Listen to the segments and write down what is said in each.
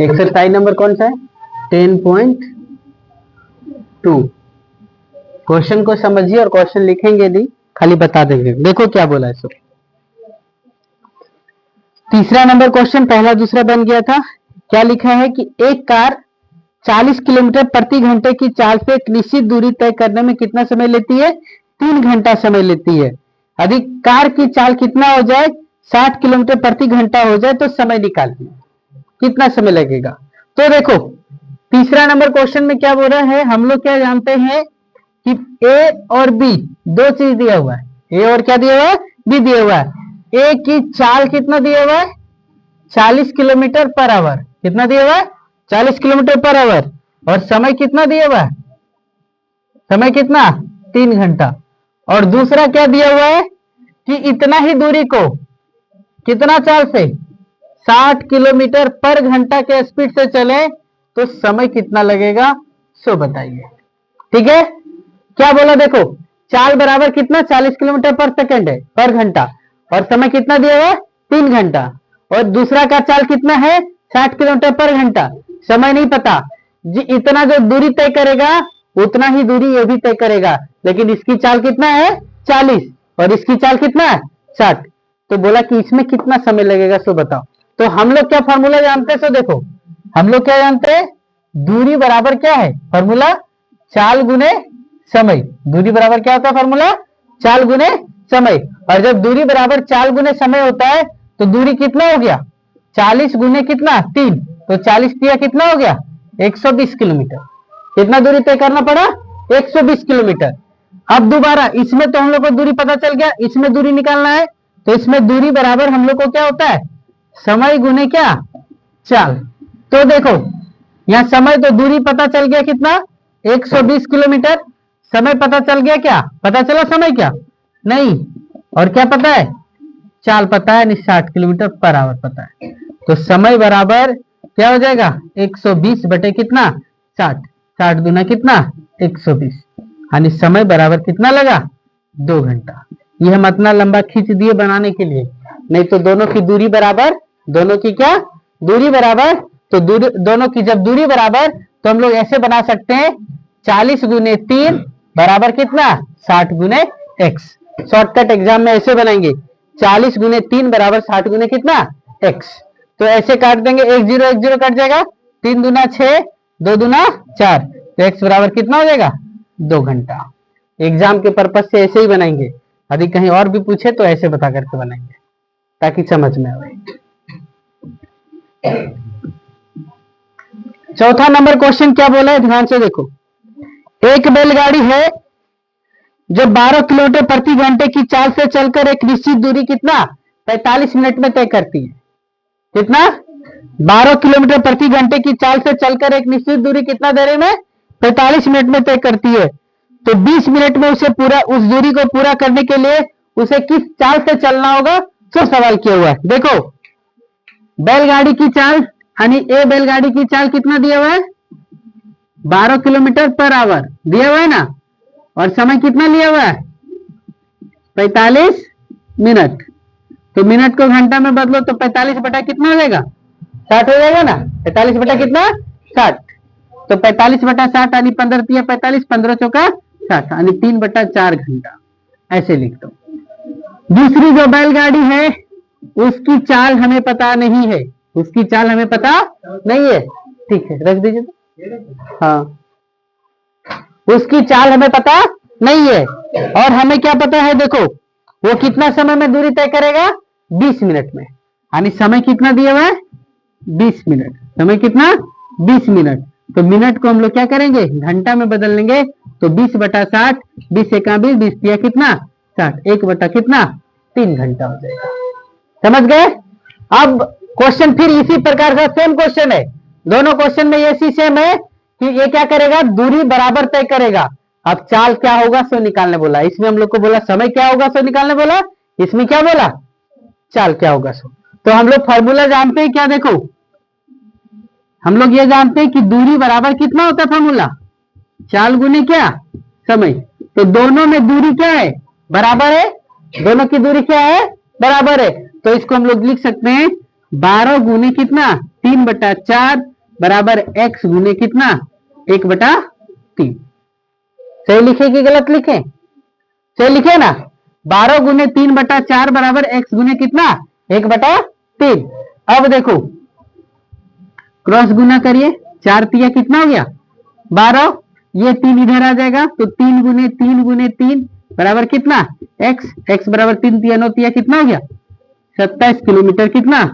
Exercise number कौन सा है? 10.2। क्वेश्चन को समझिए और क्वेश्चन लिखेंगे नहीं, खाली बता देंगे। देखो क्या बोला है। सो तीसरा नंबर क्वेश्चन पहला दूसरा बन गया था। क्या लिखा है कि एक कार 40 किलोमीटर प्रति घंटे की चाल से एक निश्चित दूरी तय करने में कितना समय लेती है? 3 घंटा समय लेती है। यदि कार की चाल कितना हो जाए? 60 किलोमीटर प्रति घंटा हो जाए तो समय निकालिए, कितना समय लगेगा। तो देखो तीसरा नंबर क्वेश्चन में क्या बोल रहा है, हम लोग क्या जानते हैं कि ए और बी दो चीज दिया हुआ है। ए और क्या दिया हुआ है? बी दिया हुआ है। ए की चाल कितना दिया हुआ है? 40 किलोमीटर पर आवर। कितना दिया हुआ है? 40 किलोमीटर पर आवर। और समय कितना दिया हुआ है? समय कितना? 3 घंटा। और दूसरा क्या दिया हुआ है कि इतना ही दूरी को कितना चाल से 60 किलोमीटर पर घंटा के स्पीड से चले तो समय कितना लगेगा, सो बताइए। ठीक है, क्या बोला देखो, चाल बराबर कितना? 40 किलोमीटर पर सेकंड है, पर घंटा। और समय कितना दिया हुआ? 3 घंटा। और दूसरा का चाल कितना है? 60 किलोमीटर पर घंटा। समय नहीं पता जी, इतना जो दूरी तय करेगा उतना ही दूरी ये भी तय करेगा, लेकिन इसकी चाल कितना है? 40 और इसकी चाल कितना है? 60। तो बोला कि इसमें कितना समय लगेगा, सो बताओ। तो हम लोग क्या फॉर्मूला जानते हैं? सो देखो हम लोग क्या जानते हैं, दूरी बराबर क्या है फॉर्मूला? चाल गुने समय। दूरी बराबर क्या होता है फॉर्मूला? चाल गुने समय। और जब दूरी बराबर चाल गुने समय होता है तो दूरी कितना हो गया? 40 गुने कितना? 3। तो 40 दिया कितना हो गया? 120 किलोमीटर। कितना दूरी तय करना पड़ा? 120 किलोमीटर। अब दोबारा इसमें तो हम लोग को दूरी पता चल गया, इसमें दूरी निकालना है। तो इसमें दूरी बराबर हम लोग को क्या होता है? समय गुने क्या? चाल। तो देखो यहां समय तो दूरी पता चल गया कितना? 120 किलोमीटर। समय पता चल गया क्या? पता चला समय क्या? नहीं। और क्या पता है? चाल पता है, 60 किलोमीटर पर आवर पता है। तो समय बराबर क्या हो जाएगा? 120 बटे कितना? 60। 60 दूना कितना? 120। यानी समय बराबर कितना लगा? 2 घंटा। यह हम इतना लंबा खींच दिए बनाने के लिए, नहीं तो दोनों की दूरी बराबर, दोनों की क्या दूरी बराबर, तो दूरी दोनों की जब दूरी बराबर तो हम लोग ऐसे बना सकते हैं 40 गुने 3 बराबर कितना? 60 गुने x। शॉर्टकट एग्जाम में ऐसे बनाएंगे 40 गुने 3 बराबर 60 गुने कितना? x। तो ऐसे काट देंगे, 1 0 कट जाएगा, 3 दूना 6, 2 दूना 4। तो x बराबर कितना हो जाएगा? 2 घंटा। एग्जाम के पर्पज से ऐसे ही बनाएंगे, यदि कहीं और भी पूछे तो ऐसे बता करके बनाएंगे ताकि समझ में आए। चौथा नंबर क्वेश्चन क्या बोला है, ध्यान से देखो। एक बैलगाड़ी है जो 12 किलोमीटर प्रति घंटे की चाल से चलकर एक निश्चित दूरी कितना? 45 मिनट में तय करती है। कितना? 12 किलोमीटर प्रति घंटे की चाल से चलकर एक निश्चित दूरी कितना देर में? 45 मिनट में तय करती है। तो 20 मिनट में उसे पूरा उस दूरी को पूरा करने के लिए उसे किस चाल से चलना होगा, तो सवाल किया हुआ है। देखो बैलगाड़ी की चाल, यानी ए बैलगाड़ी की चाल कितना दिया हुआ है? 12 किलोमीटर पर आवर दिया हुआ है ना। और समय कितना लिया हुआ है? 45 मिनट। तो मिनट को घंटा में बदलो तो 45 बटा कितना हो जाएगा? 60 हो जाएगा ना। 45 बटा कितना? 60। तो 45 बटा 60 यानी 15 दिया 45, 15 चौका 60 यानी 3 बटा 4 घंटा। ऐसे लिख दो। दूसरी जो बैलगाड़ी है उसकी चाल हमें पता नहीं है, उसकी चाल हमें पता नहीं है। ठीक है, रख दीजिए। हाँ, उसकी चाल हमें पता नहीं है। और हमें क्या पता है, देखो वो कितना समय में दूरी तय करेगा? 20 मिनट में। यानी समय कितना दिया हुआ है? 20 मिनट। समय कितना? 20 मिनट। तो मिनट को हम लोग क्या करेंगे? घंटा में बदल लेंगे। तो 20 बटा 60, 20 एका 20, 20 दिया कितना? 60। 1 बटा कितना? 3 घंटा हो जाएगा। समझ गए? अब क्वेश्चन फिर इसी प्रकार का सेम क्वेश्चन है, दोनों क्वेश्चन में ये सेम है कि ये क्या करेगा? दूरी बराबर तय करेगा। अब चाल क्या होगा सो निकालने बोला। इसमें हम लोग को बोला समय क्या होगा सो निकालने बोला, इसमें क्या बोला? चाल क्या होगा सो। तो हम लोग फॉर्मूला जानते हैं क्या? देखो हम लोग ये जानते हैं कि दूरी बराबर कितना होता है फॉर्मूला? चाल गुने क्या? समय। तो दोनों में दूरी क्या है? बराबर है। दोनों की दूरी क्या है? बराबर है। तो इसको हम लोग लिख सकते हैं 12 गुने कितना 3/4 बराबर x गुने कितना 1/3। सही लिखे कि गलत लिखे? सही लिखे ना। 12 गुने 3/4 बराबर x गुने कितना 1/3। अब देखो क्रॉस गुना करिए, 4 तिया कितना हो गया 12, ये 3 इधर आ जाएगा तो 3 गुने 3 बराबर कितना x बराबर 3 तिया 9 तिया कितना हो गया 27 किलोमीटर कितना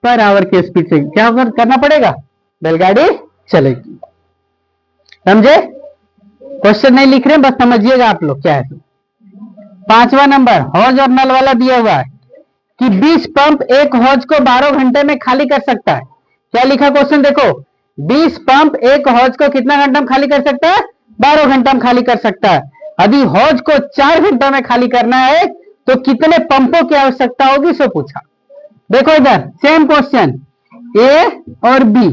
पर आवर के स्पीड से क्या करना पड़ेगा, बैलगाड़ी चलेगी। समझे? क्वेश्चन नहीं लिख रहे बस समझिएगा आप लोग क्या है। 5वां नंबर हौज और नल वाला दिया हुआ है कि 20 पंप एक हौज को 12 घंटे में खाली कर सकता है। क्या लिखा क्वेश्चन देखो, 20 पंप एक हौज को कितना घंटा में खाली कर सकता है 12 घंटा में खाली कर सकता है। यदि हौज को 4 घंटा में खाली करना है तो कितने पंपों की आवश्यकता होगी सो पूछा। देखो इधर सेम क्वेश्चन, ए और बी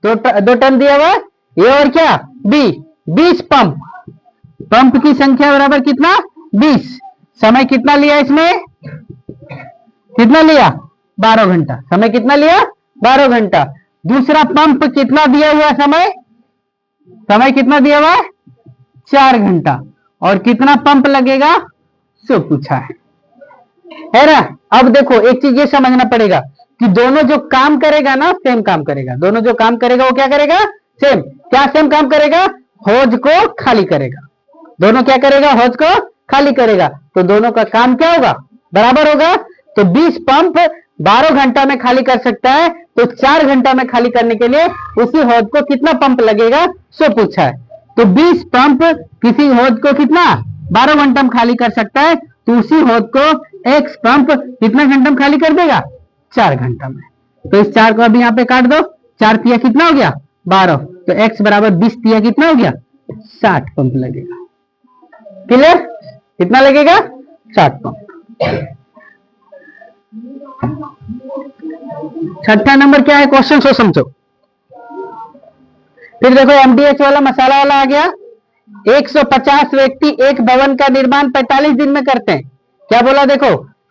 दो टर्म दिया हुआ, ए और क्या बी। 20 पंप की संख्या बराबर कितना 20, समय कितना लिया इसमें, कितना लिया 12 घंटा, समय कितना लिया 12 घंटा। दूसरा पंप कितना दिया हुआ समय कितना दिया हुआ 4 घंटा, और कितना पंप लगेगा सो पूछा है ना। अब देखो एक चीज ये समझना पड़ेगा कि दोनों जो काम करेगा ना सेम काम करेगा, दोनों जो काम करेगा वो क्या करेगा सेम। क्या सेम काम करेगा, हौज को खाली करेगा, दोनों क्या करेगा हौज को खाली करेगा, तो दोनों का काम क्या होगा बराबर होगा। तो 20 पंप 12 घंटा में खाली कर सकता है तो 4 घंटा में खाली करने के लिए उसी हौज को कितना पंप लगेगा सो पूछा है। तो 20 पंप किसी हौज को कितना 12 घंटा में खाली कर सकता है तो उसी हौज को x पंप कितना घंटा में खाली कर देगा 4 घंटा में। तो इस 4 को अभी यहाँ पे काट दो, 4 तिया कितना हो गया 12, तो x बराबर 20 तिया कितना हो गया 60 पंप लगेगा। क्लियर? कितना लगेगा 60 पंप। 6ठा नंबर क्या है क्वेश्चन सो समझो। फिर देखो एमडीएच वाला मसाला वाला आ गया। 150 व्यक्ति एक भवन का निर्माण 45 दिन में करते हैं। क्या बोला देखो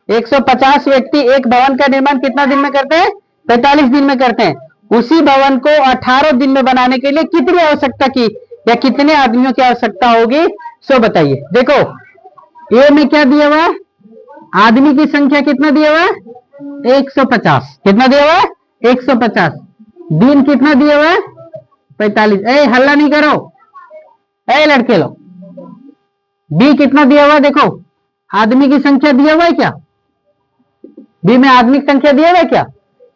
150 व्यक्ति एक भवन का निर्माण कितना दिन में करते हैं 45 दिन में करते हैं। उसी भवन को 18 दिन में बनाने के लिए कितनी आवश्यकता की या कितने आदमियों की आवश्यकता होगी सो बताइए। देखो ए में क्या दिया हुआ है, आदमी की संख्या कितना दिया हुआ है 150, कितना दिया हुआ है 150, दिन कितना दिया हुआ है 45। ए हल्ला नहीं करो ए लड़के लोग, बी कितना दिया हुआ है देखो आदमी की संख्या दिया हुआ है क्या, बी में आदमी की संख्या दिया हुआ है क्या,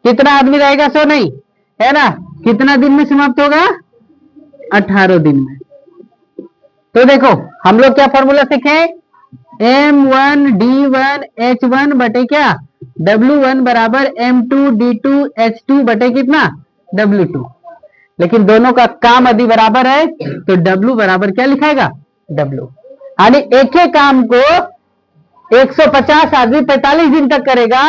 कितना आदमी रहेगा सो नहीं है ना, कितना दिन में समाप्त होगा 18 दिन में। तो देखो हम लोग क्या फॉर्मूला सीखे M1 D1 H1 बटे क्या W1 बराबर M2 D2 H2 बटे कितना W2। लेकिन दोनों का काम यदि बराबर है तो W बराबर क्या लिखाएगा W। यानी एक ही काम को 150 आदमी 45 दिन तक करेगा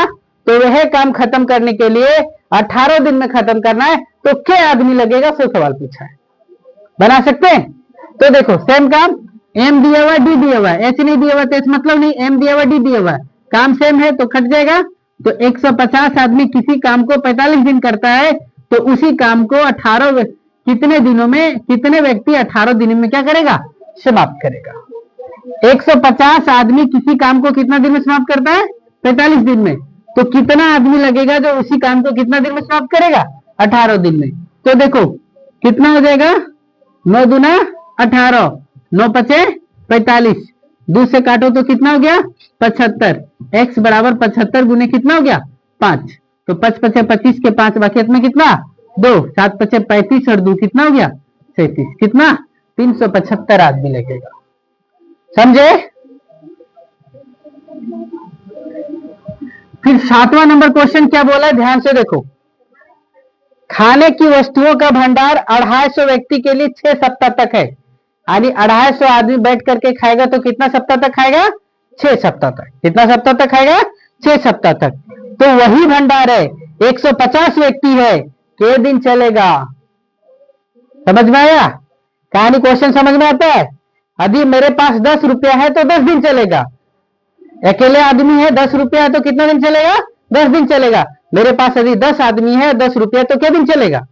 तो वह काम खत्म करने के लिए 18 दिन में खत्म करना है तो क्या आदमी लगेगा सो सवाल पूछा है। बना सकते हैं? तो देखो सेम काम M दिया हुआ D दिया हुआ H नहीं दिया हुआ तो H मतलब नहीं, M दिया हुआ D दिया हुआ काम सेम है तो कट जाएगा। तो 150 आदमी किसी काम को 45 दिन करता है तो उसी काम को 18 कितने दिनों में कितने व्यक्ति 18 दिन में क्या करेगा समाप्त करेगा। 150 आदमी किसी काम को कितना दिन में समाप्त करता है 45 दिन में, तो कितना आदमी लगेगा जो उसी काम को कितना दिन में समाप्त करेगा 18 दिन में। तो देखो कितना हो जाएगा 9 दूना 18, 9 पचे 45, 2 से काटो तो कितना हो गया 75, x बराबर 75 गुने कितना हो गया 5, तो 5 पचे 25 के 5 बाकी में कितना 2, 7 पचे 35 और 2 कितना हो गया 37, कितना 375 आदमी लगेगा। समझे? फिर 7वां नंबर क्वेश्चन क्या बोला है ध्यान से देखो, खाने की वस्तुओं का भंडार 250 व्यक्ति के लिए 6 सप्ताह तक है। यानी 250 आदमी बैठ करके खाएगा तो कितना सप्ताह तक खाएगा 6 सप्ताह तक। कितना सप्ताह तक खाएगा 6 सप्ताह तक। तो वही भंडार है 150 व्यक्ति है, के दिन चलेगा। समझ में आया कहानी, क्वेश्चन समझ में आता है। यदि मेरे पास 10 रुपया है तो 10 दिन चलेगा, अकेले आदमी है 10 रुपया है तो कितना दिन चलेगा 10 दिन चलेगा। मेरे पास यदि 10 आदमी है 10 रुपया, तो क्या दिन चलेगा?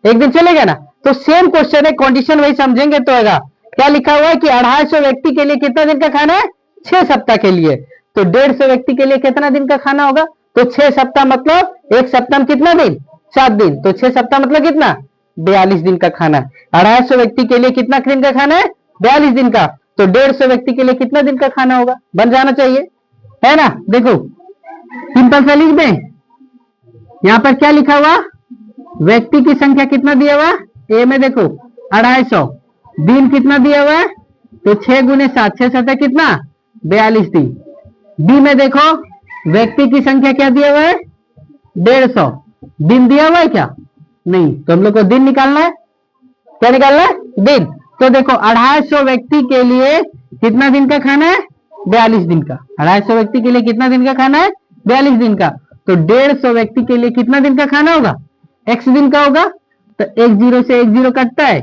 एक दिन चलेगा ना। तो सेम क्वेश्चन है, कंडीशन वही समझेंगे तो होगा। क्या लिखा हुआ है कि 250 व्यक्ति के लिए कितना दिन का खाना है? 6 सप्ताह के लिए। तो 150 व्यक्ति के लिए कितना दिन का खाना होगा? तो 6 सप्ताह मतलब एक सप्ताह में कितना दिन? 7 दिन। तो 6 सप्ताह मतलब कितना? 42 दिन का खाना। 250 व्यक्ति के लिए कितना दिन का खाना है? 42 दिन का। तो 150 व्यक्ति के लिए कितना दिन का खाना होगा? बन जाना चाहिए, है ना। देखो सिंपल सा लिख दें। यहां पर क्या लिखा हुआ? व्यक्ति की संख्या कितना दिया हुआ? ए में देखो 250। दिन कितना दिया हुआ है? तो 6 गुने 7, 6 7 कितना? 42 दिन। बी में देखो व्यक्ति की संख्या क्या दिया हुआ है? 150। दिन दिया हुआ है क्या? नहीं। तो हम लोग को दिन निकालना है। क्या निकालना है? दिन। तो देखो 250 व्यक्ति के लिए कितना दिन का खाना है? 42 दिन का। 250 व्यक्ति के लिए कितना दिन का खाना है? 42 दिन का। तो 150 व्यक्ति के लिए कितना दिन का खाना होगा? x दिन का होगा। तो 1 0 से 1 0 कटता है।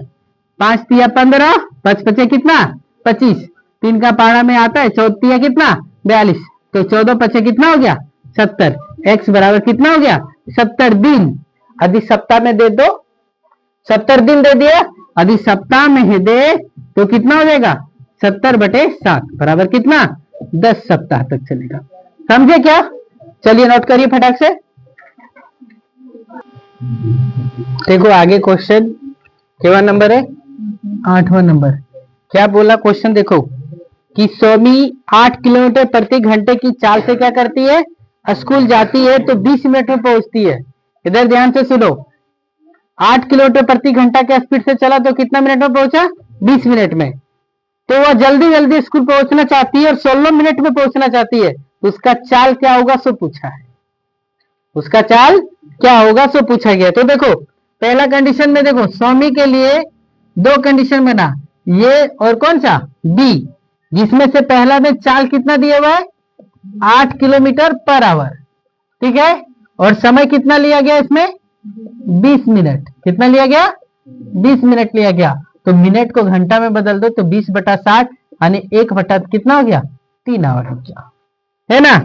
5 तिया 15, 5 5 कितना? 25। 3 का पारा में आता है 14 तिया कितना? 42। तो 14 5 कितना हो गया? 70। x बराबर कितना हो गया? 70 दिन। यदि सप्ताह में दे दो, 70 दिन दे दिया। यदि सप्ताह में ही दे तो कितना हो जाएगा? 70/7 बराबर कितना? 10 सप्ताह तक चलेगा। समझे क्या? चलिए नोट करिए फटाक से। देखो आगे क्वेश्चन केवा नंबर है? 8वां नंबर। क्या बोला क्वेश्चन? देखो कि सौमी 8 किलोमीटर प्रति घंटे की चाल से क्या करती है? स्कूल जाती है तो 20 मिनट में पहुंचती है। इधर ध्यान से सुनो। 8 किलोमीटर प्रति घंटा के स्पीड से चला तो कितना मिनट में पहुंचा? 20 मिनट में। तो वह जल्दी जल्दी स्कूल पहुंचना चाहती है और 16 मिनट में पहुंचना चाहती है। उसका चाल क्या होगा सो पूछा है। उसका चाल क्या होगा सो पूछा गया। तो देखो पहला कंडीशन में देखो सौमी के लिए 2 कंडीशन बना, ये और कौन सा? बी, जिसमें से पहला में चाल कितना दिया हुआ है? 8 किलोमीटर पर आवर। ठीक है। और समय कितना लिया गया इसमें? 20 मिनट। कितना लिया गया? 20 मिनट लिया गया। तो मिनट को घंटा में बदल दो तो 20/60 यानी 1 बटा कितना हो गया? 3 आवर हो गया, है ना।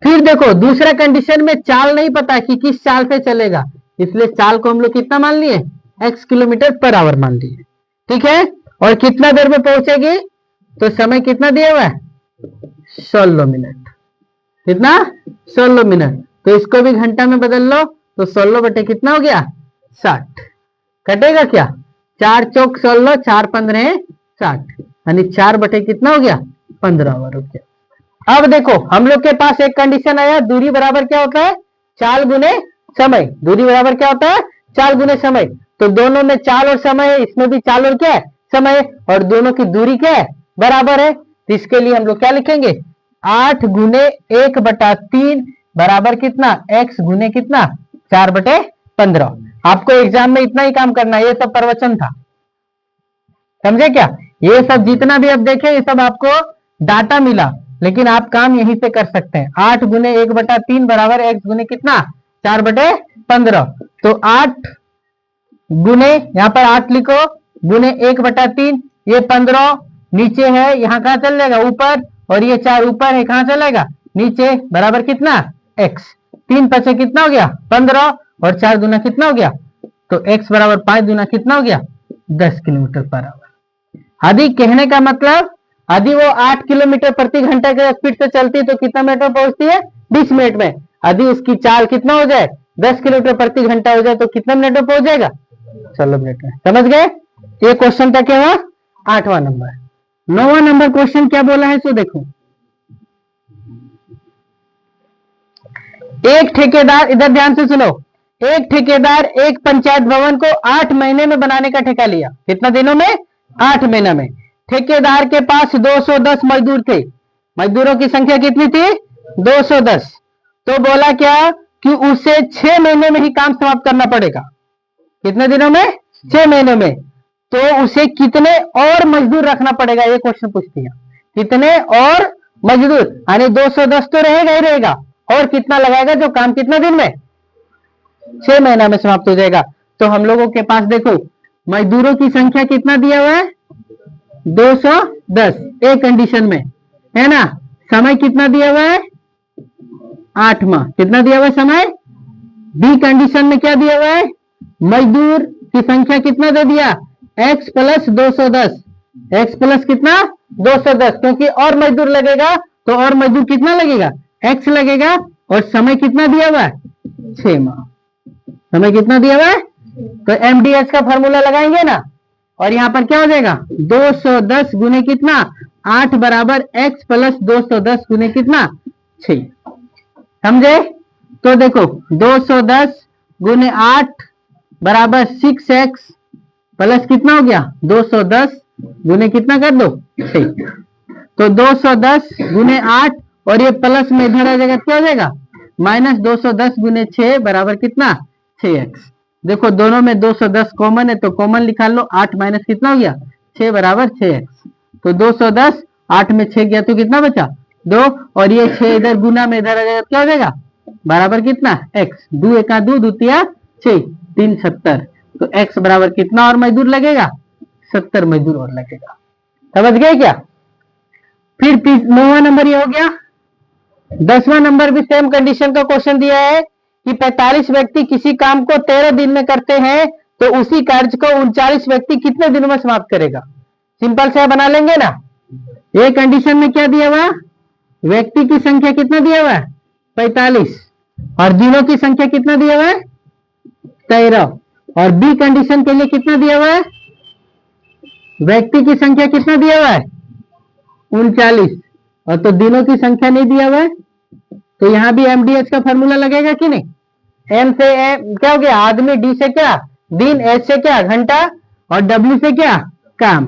फिर देखो दूसरा कंडीशन में चाल नहीं पता कि किस चाल से चलेगा, इसलिए चाल को हम लोग कितना मान लिए? x किलोमीटर पर आवर मान लिए। ठीक है। और कितना देर में पहुंचेगी? तो समय कितना दिया हुआ है? 16 मिनट। कितना? 16 मिनट। तो इसको भी घंटा में बदल लो तो 16 बटे कितना हो गया? 60। कटेगा क्या? 4 चौक 16, 4 15 60 यानी 4 बटे कितना हो गया? 15 आवर हो गया। अब देखो हम लोग के पास एक कंडीशन आया, दूरी बराबर क्या होता है? चाल गुने समय। दूरी बराबर क्या होता है? चाल गुने समय। तो दोनों में चाल और समय है, इसमें भी चाल और क्या है? समय। और दोनों की दूरी क्या है? बराबर है। तो इसके लिए हम लोग क्या लिखेंगे? 8 गुने 1/3 बराबर कितना? x गुने कितना? 4/15। आपको एग्जाम में इतना ही काम करना है। ये सब प्रवचन था, समझे क्या? ये सब जितना भी आप देखे ये सब आपको डाटा मिला, लेकिन आप काम यहीं से कर सकते हैं। 8 गुने 1/3 बराबर x गुने कितना? 4/15। तो 8 गुने, यहाँ पर 8 लिखो, गुने 1/3, ये 15 नीचे है, यहाँ कहाँ चल जाएगा? ऊपर। और ये 4 ऊपर है, कहाँ चलेगा? नीचे। बराबर कितना? x। 3 5 कितना हो गया? 15। और 4 दूना कितना हो गया? तो x बराबर 5 दूना कितना हो गया? 10 किलोमीटर पर आवर। यदि कहने का मतलब यदि वो 8 किलोमीटर प्रति घंटे के स्पीड से चलती है तो कितना मिनट में पहुंचती है? 20 मिनट में। यदि उसकी चाल कितना हो जाए? 10 किलोमीटर प्रति घंटा हो जाए तो कितना मिनट में पहुंच जाएगा? 16 मिनट में। समझ गए? ये क्वेश्चन का क्या हुआ? 8वां नंबर। 9वां नंबर क्वेश्चन क्या बोला है सो देखो। एक ठेकेदार, इधर ध्यान से सुनो, एक ठेकेदार एक पंचायत भवन को 8 महीने में बनाने का ठेका लिया। कितना दिनों में? 8 महीना में। ठेकेदार के पास 210 मजदूर थे। मजदूरों की संख्या कितनी थी? 210। तो बोला क्या कि उसे 6 महीने में ही काम समाप्त करना पड़ेगा। कितने दिनों में? 6 महीनों में। तो उसे कितने और मजदूर रखना पड़ेगा? ये क्वेश्चन पूछती है। कितने और मजदूर, यानी 210 तो रहेगा ही रहेगा, और कितना लगाएगा जो काम कितना दिन में? 6 महीना में समाप्त हो जाएगा। तो हम लोगों के पास देखो मजदूरों की संख्या कितना दिया हुआ है? 210 एक कंडीशन में, है ना। समय कितना दिया हुआ है? 8 माह। कितना दिया हुआ है समय? बी कंडीशन में क्या दिया हुआ है? मजदूर की संख्या कितना दे दिया? x plus 210। x प्लस कितना? 210, क्योंकि और मजदूर लगेगा तो और मजदूर कितना लगेगा? x लगेगा। और समय कितना दिया हुआ है? 6 माह। समय कितना दिया हुआ है? तो एमडीएस का फॉर्मूला लगाएंगे ना, और यहां पर क्या हो जाएगा? 210 गुने कितना? 8 बराबर x प्लस 210 गुने कितना? 6। समझे? तो देखो 210 गुने 8 बराबर 6x प्लस कितना हो गया? 210 गुने कितना कर दो? 6। तो 210 गुने 8 और ये प्लस में इधर आ जाएगा, क्या हो जाएगा? माइनस 210 गुने 6 बराबर कितना? 6x। देखो दोनों में 210 कॉमन है तो कॉमन निकाल लो। 8 माइनस कितना हो गया? 6 बराबर 6x। तो 210 8 में 6 गया तो कितना बचा? 2, और ये 6 इधर गुना में इधर आ जाएगा, क्या हो जाएगा? बराबर कितना? x। 2 एका 2, दूतिया 6, 3 70। तो x बराबर कितना और मजदूर लगेगा? 70 मजदूर और लगेगा। समझ गए क्या? फिर 9वां नंबर ये हो गया। 10वां नंबर भी सेम कंडीशन का क्वेश्चन दिया है कि 45 व्यक्ति किसी काम को 13 दिन में करते हैं, तो उसी कार्य को 39 व्यक्ति कितने दिनों में समाप्त करेगा? सिंपल से बना लेंगे ना। ये कंडीशन में क्या दिया हुआ? व्यक्ति की संख्या कितना दिया हुआ है? 45, और दिनों की संख्या कितना दिया हुआ है? 13। और बी कंडीशन के लिए कितना दिया हुआ है? व्यक्ति की संख्या कितना दिया हुआ है? 39, और तो दिनों की संख्या नहीं दिया हुआ है। तो यहां भी एमडीएच का फॉर्मूला लगेगा कि नहीं? एम से क्या हो गया? आदमी, डी से क्या? दिन, एच से क्या? घंटा, और डब्ल्यू से क्या? काम।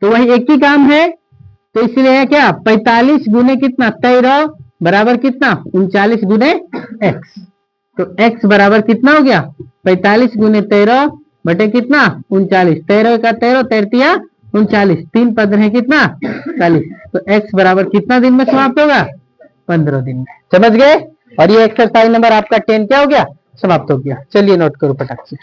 तो वही एक ही काम है, तो इसलिए क्या? 45 गुने कितना? 13 बराबर कितना? 39 गुने x। तो x बराबर कितना हो गया? 45 गुने 13 बटे कितना? 39। 13 का 13, 13 39, 3 पद है कितना? 40। तो x बराबर कितना दिन में समाप्त होगा? 15 दिन में। समझ गए? और ये एक्सरसाइज नंबर आपका 10 क्या हो गया? समाप्त हो गया। चलिए नोट करो फटाक से।